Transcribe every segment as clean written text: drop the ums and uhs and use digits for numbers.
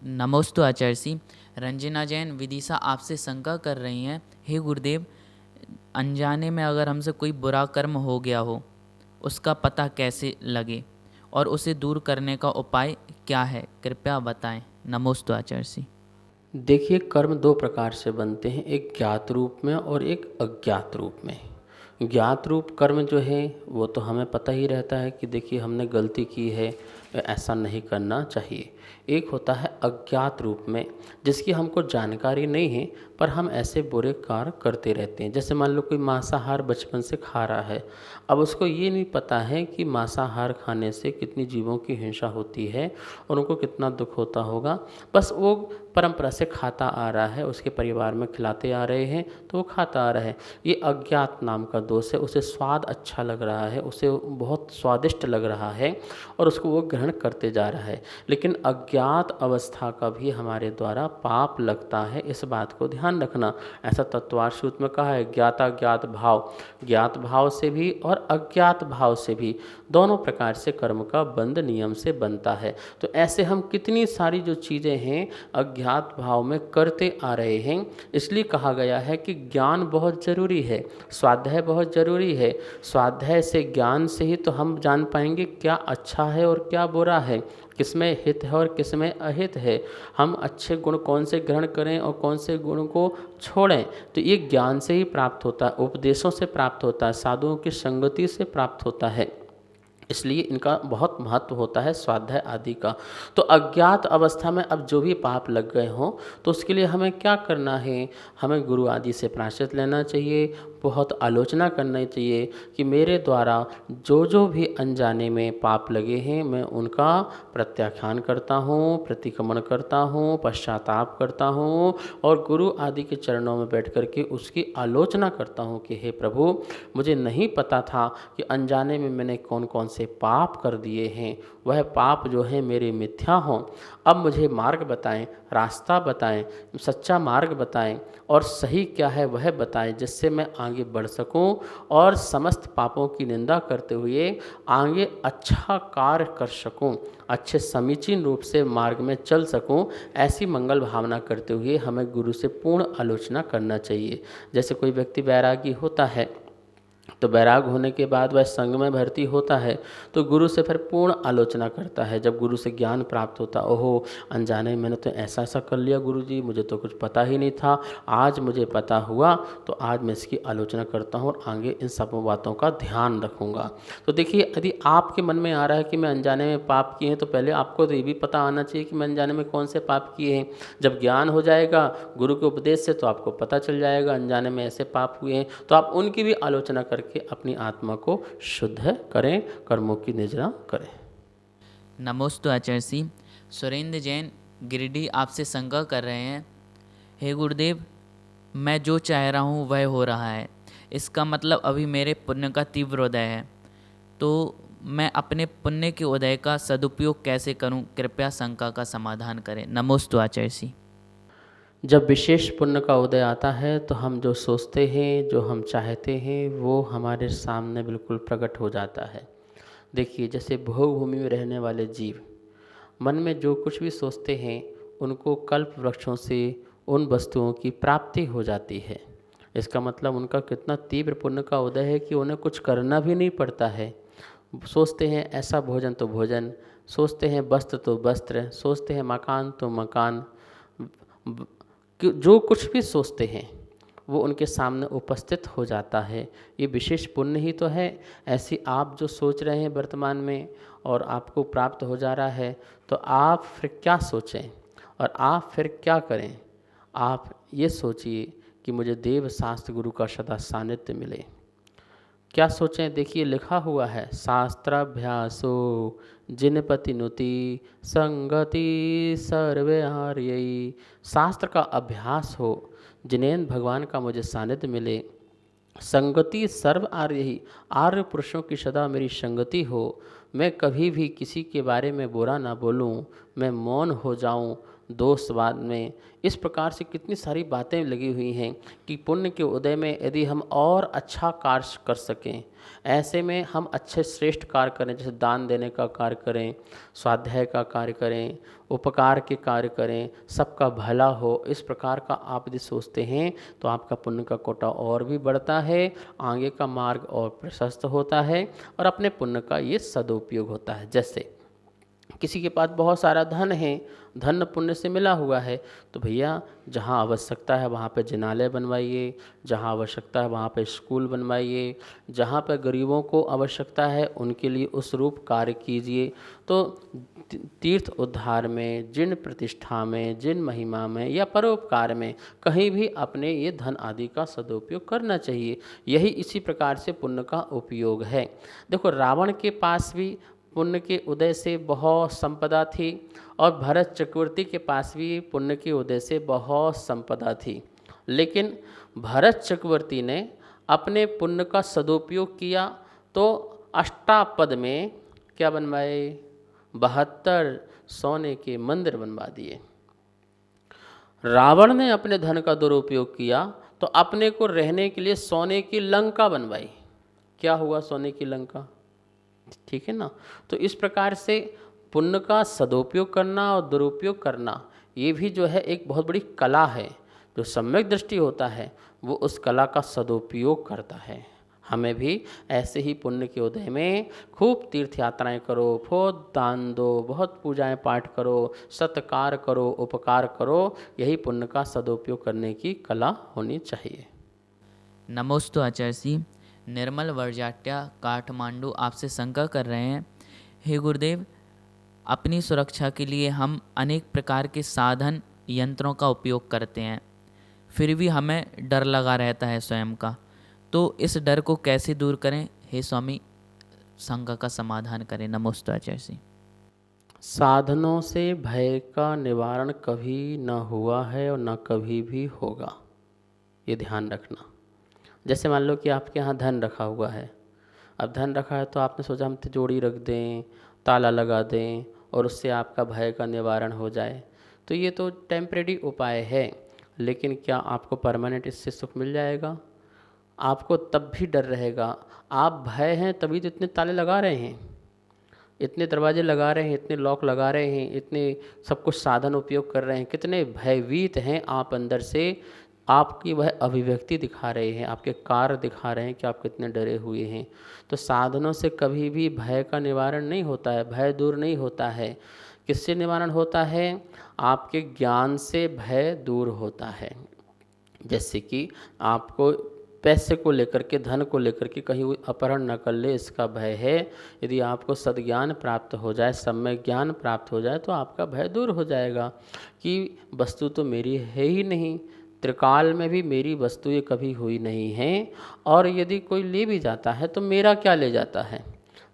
नमोस्तु आचार्य। रंजना जैन विदिशा आपसे शंका कर रही हैं, हे गुरुदेव, अनजाने में अगर हमसे कोई बुरा कर्म हो गया हो, उसका पता कैसे लगे और उसे दूर करने का उपाय क्या है, कृपया बताएं। नमोस्तु आचार्य। देखिए, कर्म दो प्रकार से बनते हैं, एक ज्ञात रूप में और एक अज्ञात रूप में। ज्ञात रूप कर्म जो है वो तो हमें पता ही रहता है कि देखिए हमने गलती की है, ऐसा नहीं करना चाहिए। एक होता है अज्ञात रूप में, जिसकी हमको जानकारी नहीं है पर हम ऐसे बुरे कार्य करते रहते हैं। जैसे मान लो कोई मांसाहार बचपन से खा रहा है, अब उसको ये नहीं पता है कि मांसाहार खाने से कितनी जीवों की हिंसा होती है और उनको कितना दुख होता होगा। बस वो परंपरा से खाता आ रहा है, उसके परिवार में खिलाते आ रहे हैं तो वो खाता आ रहा है। ये अज्ञात नाम का दोष है। उसे स्वाद अच्छा लग रहा है, उसे बहुत स्वादिष्ट लग रहा है और उसको वो ग्रहण करते जा रहा है। लेकिन अज्ञात अवस्था का भी हमारे द्वारा पाप लगता है, इस बात को ध्यान रखना। ऐसा तत्वार सूत्र में कहा है, ज्ञाता ज्ञात भाव, ज्ञात भाव से भी और अज्ञात भाव से भी दोनों प्रकार से कर्म का बंध नियम से बनता है। तो ऐसे हम कितनी सारी जो चीज़ें हैं अज्ञात भाव में करते आ रहे हैं। इसलिए कहा गया है कि ज्ञान बहुत ज़रूरी है, स्वाध्याय बहुत ज़रूरी है। स्वाध्याय से, ज्ञान से ही तो हम जान पाएंगे क्या अच्छा है और क्या बुरा है, किसमें हित है और किसमें अहित है। हम अच्छे गुण कौन से ग्रहण करें और कौन से गुण को छोड़ें, तो ये ज्ञान से ही प्राप्त होता है, उपदेशों से प्राप्त होता है, साधुओं की संगति से प्राप्त होता है। इसलिए इनका बहुत महत्व होता है स्वाध्याय आदि का। तो अज्ञात अवस्था में अब जो भी पाप लग गए हों तो उसके लिए हमें क्या करना है, हमें गुरु आदि से प्रायश्चित लेना चाहिए, बहुत आलोचना करना चाहिए कि मेरे द्वारा जो जो भी अनजाने में पाप लगे हैं मैं उनका प्रत्याख्यान करता हूँ, प्रतिक्रमण करता हूँ, पश्चाताप करता हूँ और गुरु आदि के चरणों में बैठ कर के उसकी आलोचना करता हूँ कि हे प्रभु, मुझे नहीं पता था कि अनजाने में मैंने कौन कौन से पाप कर दिए हैं, वह पाप जो है मेरे मिथ्या हों। अब मुझे मार्ग बताएं, रास्ता बताएं, सच्चा मार्ग बताएं और सही क्या है वह बताएं, जिससे मैं आगे बढ़ सकूं और समस्त पापों की निंदा करते हुए आगे अच्छा कार्य कर सकूं, अच्छे समीचीन रूप से मार्ग में चल सकूं। ऐसी मंगल भावना करते हुए हमें गुरु से पूर्ण आलोचना करना चाहिए। जैसे कोई व्यक्ति वैरागी होता है तो वैराग होने के बाद वह संघ में भर्ती होता है तो गुरु से फिर पूर्ण आलोचना करता है। जब गुरु से ज्ञान प्राप्त होता, ओहो अनजाने मैंने तो ऐसा ऐसा कर लिया गुरु जी, मुझे तो कुछ पता ही नहीं था, आज मुझे पता हुआ तो आज मैं इसकी आलोचना करता हूँ और आगे इन सब बातों का ध्यान रखूँगा। तो देखिए, यदि आपके मन में आ रहा है कि मैं अनजाने में पाप किए हैं तो पहले आपको तो ये भी पता आना चाहिए कि मैं अनजाने में कौन से पाप किए हैं। जब ज्ञान हो जाएगा गुरु के उपदेश से तो आपको पता चल जाएगा अनजाने में ऐसे पाप हुए हैं, तो आप उनकी भी आलोचना करके अपनी आत्मा को शुद्ध करें, कर्मों की निर्जरा करें। नमोस्तु आचार्य। सुरेंद्र जैन गिरिडीह आपसे शंका कर रहे हैं, हे गुरुदेव, मैं जो चाह रहा हूँ वह हो रहा है, इसका मतलब अभी मेरे पुण्य का तीव्र उदय है, तो मैं अपने पुण्य के उदय का सदुपयोग कैसे करूं, कृपया शंका का समाधान करें। नमोस्तु आचार्य। जब विशेष पुण्य का उदय आता है तो हम जो सोचते हैं, जो हम चाहते हैं वो हमारे सामने बिल्कुल प्रकट हो जाता है। देखिए, जैसे भोग भूमि में रहने वाले जीव मन में जो कुछ भी सोचते हैं उनको कल्प वृक्षों से उन वस्तुओं की प्राप्ति हो जाती है। इसका मतलब उनका कितना तीव्र पुण्य का उदय है कि उन्हें कुछ करना भी नहीं पड़ता है। सोचते हैं ऐसा भोजन तो भोजन, सोचते हैं वस्त्र तो वस्त्र, सोचते हैं मकान तो मकान, जो कुछ भी सोचते हैं वो उनके सामने उपस्थित हो जाता है। ये विशेष पुण्य ही तो है। ऐसी आप जो सोच रहे हैं वर्तमान में और आपको प्राप्त हो जा रहा है, तो आप फिर क्या सोचें और आप फिर क्या करें। आप ये सोचिए कि मुझे देव शास्त्र गुरु का सदा सानिध्य मिले। क्या सोचें, देखिए लिखा हुआ है, शास्त्राभ्यासो जिनपति नुति संगति सर्वे आर्यई। शास्त्र का अभ्यास हो, जिनेन भगवान का मुझे सानिध्य मिले, संगति सर्व आर्य ही, आर्य पुरुषों की सदा मेरी संगति हो, मैं कभी भी किसी के बारे में बुरा ना बोलूं, मैं मौन हो जाऊं, दोषवाद में, इस प्रकार से कितनी सारी बातें लगी हुई हैं कि पुण्य के उदय में यदि हम और अच्छा कार्य कर सकें, ऐसे में हम अच्छे श्रेष्ठ कार्य करें, जैसे दान देने का कार्य करें, स्वाध्याय का कार्य करें, उपकार के कार्य करें, सबका भला हो, इस प्रकार का आप यदि सोचते हैं तो आपका पुण्य का कोटा और भी बढ़ता है, आगे का मार्ग और प्रशस्त होता है और अपने पुण्य का ये सदुपयोग होता है। जैसे किसी के पास बहुत सारा धन है, धन पुण्य से मिला हुआ है, तो भैया जहाँ आवश्यकता है वहाँ पे जिनालय बनवाइए, जहाँ आवश्यकता है वहाँ पे स्कूल बनवाइए, जहाँ पे गरीबों को आवश्यकता है उनके लिए उस रूप कार्य कीजिए। तो तीर्थ उद्धार में, जिन प्रतिष्ठा में, जिन महिमा में या परोपकार में कहीं भी अपने ये धन आदि का सदुपयोग करना चाहिए। यही इसी प्रकार से पुण्य का उपयोग है। देखो, रावण के पास भी पुण्य के उदय से बहुत संपदा थी और भरत चक्रवर्ती के पास भी पुण्य के उदय से बहुत संपदा थी, लेकिन भरत चक्रवर्ती ने अपने पुण्य का सदुपयोग किया तो अष्टापद में क्या बनवाए, 72 सोने के मंदिर बनवा दिए। रावण ने अपने धन का दुरुपयोग किया तो अपने को रहने के लिए सोने की लंका बनवाई। क्या हुआ सोने की लंका, ठीक है ना। तो इस प्रकार से पुण्य का सदुपयोग करना और दुरुपयोग करना, ये भी जो है एक बहुत बड़ी कला है। जो सम्यक दृष्टि होता है वो उस कला का सदुपयोग करता है। हमें भी ऐसे ही पुण्य के उदय में खूब तीर्थ यात्राएं करो, बहुत दान दो, बहुत पूजाएं पाठ करो, सत्कार करो, उपकार करो, यही पुण्य का सदुपयोग करने की कला होनी चाहिए। नमोस्तु आचार्य जी। निर्मल वर्जाट्या काठमांडू आपसे शंका कर रहे हैं, हे गुरुदेव, अपनी सुरक्षा के लिए हम अनेक प्रकार के साधन यंत्रों का उपयोग करते हैं, फिर भी हमें डर लगा रहता है स्वयं का, तो इस डर को कैसे दूर करें? हे स्वामी, शंका का समाधान करें। नमोस्तु आचार्य जी। साधनों से भय का निवारण कभी न हुआ है और न कभी भी होगा, ये ध्यान रखना। जैसे मान लो कि आपके यहाँ धन रखा हुआ है, अब धन रखा है तो आपने सोचा हम तिजोरी रख दें, ताला लगा दें और उससे आपका भय का निवारण हो जाए, तो ये तो टेम्परेरी उपाय है, लेकिन क्या आपको परमानेंट इससे सुख मिल जाएगा? आपको तब भी डर रहेगा। आप भय हैं तभी तो इतने ताले लगा रहे हैं, इतने दरवाजे लगा रहे हैं, इतने लॉक लगा रहे हैं, इतने सब कुछ साधन उपयोग कर रहे हैं, कितने भयभीत हैं आप अंदर से। आपकी वह अभिव्यक्ति दिखा रहे हैं, आपके कार्य दिखा रहे हैं कि आप कितने डरे हुए हैं। तो साधनों से कभी भी भय का निवारण नहीं होता है, भय दूर नहीं होता है। किससे निवारण होता है? आपके ज्ञान से भय दूर होता है। जैसे कि आपको पैसे को लेकर के, धन को लेकर के कहीं अपहरण न कर ले, इसका भय है। यदि आपको सद्ज्ञान प्राप्त हो जाए, सम्यक ज्ञान प्राप्त हो जाए, तो आपका भय दूर हो जाएगा कि वस्तु तो मेरी है ही नहीं, त्रिकाल में भी मेरी वस्तु ये कभी हुई नहीं है, और यदि कोई ले भी जाता है तो मेरा क्या ले जाता है?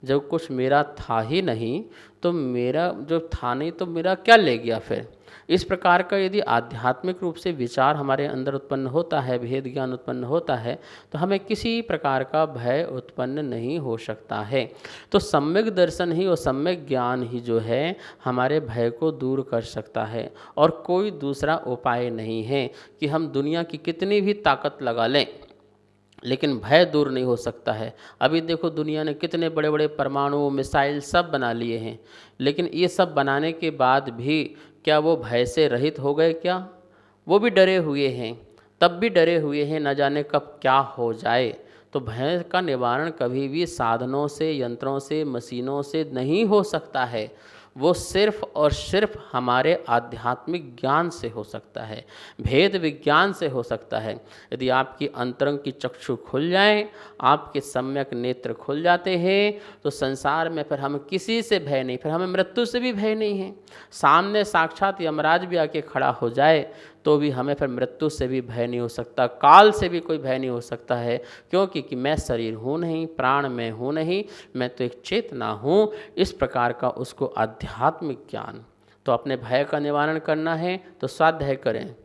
जब कुछ मेरा था ही नहीं तो मेरा जो था नहीं तो मेरा क्या ले गया फिर? इस प्रकार का यदि आध्यात्मिक रूप से विचार हमारे अंदर उत्पन्न होता है, भेद ज्ञान उत्पन्न होता है, तो हमें किसी प्रकार का भय उत्पन्न नहीं हो सकता है। तो सम्यक दर्शन ही और सम्यक ज्ञान ही जो है हमारे भय को दूर कर सकता है, और कोई दूसरा उपाय नहीं है कि हम दुनिया की कितनी भी ताकत लगा लें लेकिन भय दूर नहीं हो सकता है। अभी देखो दुनिया ने कितने बड़े बड़े परमाणु, मिसाइल सब बना लिए हैं, लेकिन ये सब बनाने के बाद भी क्या वो भय से रहित हो गए? क्या वो भी डरे हुए हैं, तब भी डरे हुए हैं, न जाने कब क्या हो जाए। तो भय का निवारण कभी भी साधनों से, यंत्रों से, मशीनों से नहीं हो सकता है, वो सिर्फ और सिर्फ हमारे आध्यात्मिक ज्ञान से हो सकता है, भेद विज्ञान से हो सकता है। यदि आपकी अंतरंग की चक्षु खुल जाएं, आपके सम्यक नेत्र खुल जाते हैं, तो संसार में फिर हम किसी से भय नहीं, फिर हमें मृत्यु से भी भय नहीं है। सामने साक्षात यमराज भी आके खड़ा हो जाए तो भी हमें फिर मृत्यु से भी भय नहीं हो सकता, काल से भी कोई भय नहीं हो सकता है, क्योंकि कि मैं शरीर हूँ नहीं, प्राण में हूँ नहीं, मैं तो एक चेतना हूँ। इस प्रकार का उसको आध्यात्मिक ज्ञान। तो अपने भय का निवारण करना है तो स्वाध्याय करें,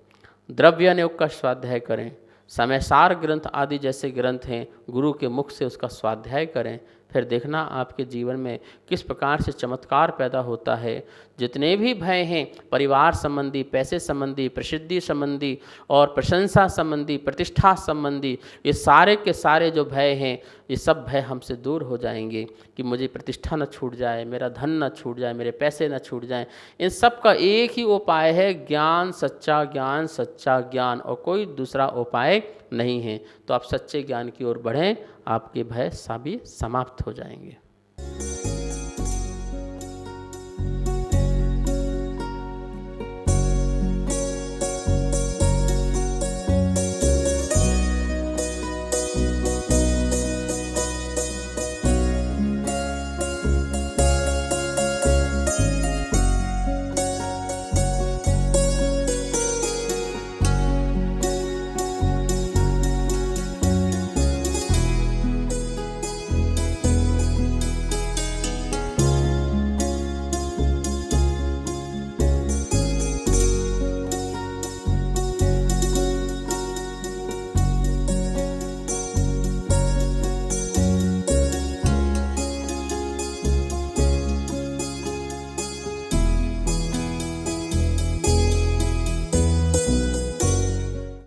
द्रव्य योग का स्वाध्याय करें, समयसार ग्रंथ आदि जैसे ग्रंथ हैं गुरु के मुख से उसका स्वाध्याय करें, फिर देखना आपके जीवन में किस प्रकार से चमत्कार पैदा होता है। जितने भी भय हैं, परिवार संबंधी, पैसे संबंधी, प्रसिद्धि संबंधी और प्रशंसा संबंधी, प्रतिष्ठा संबंधी, ये सारे के सारे जो भय हैं, ये सब भय हमसे दूर हो जाएंगे कि मुझे प्रतिष्ठा न छूट जाए, मेरा धन न छूट जाए, मेरे पैसे न छूट जाएं। इन सब का एक ही उपाय है, ज्ञान, सच्चा ज्ञान, सच्चा ज्ञान, और कोई दूसरा उपाय नहीं है। तो आप सच्चे ज्ञान की ओर बढ़ें, आपके भय सभी समाप्त हो जाएंगे।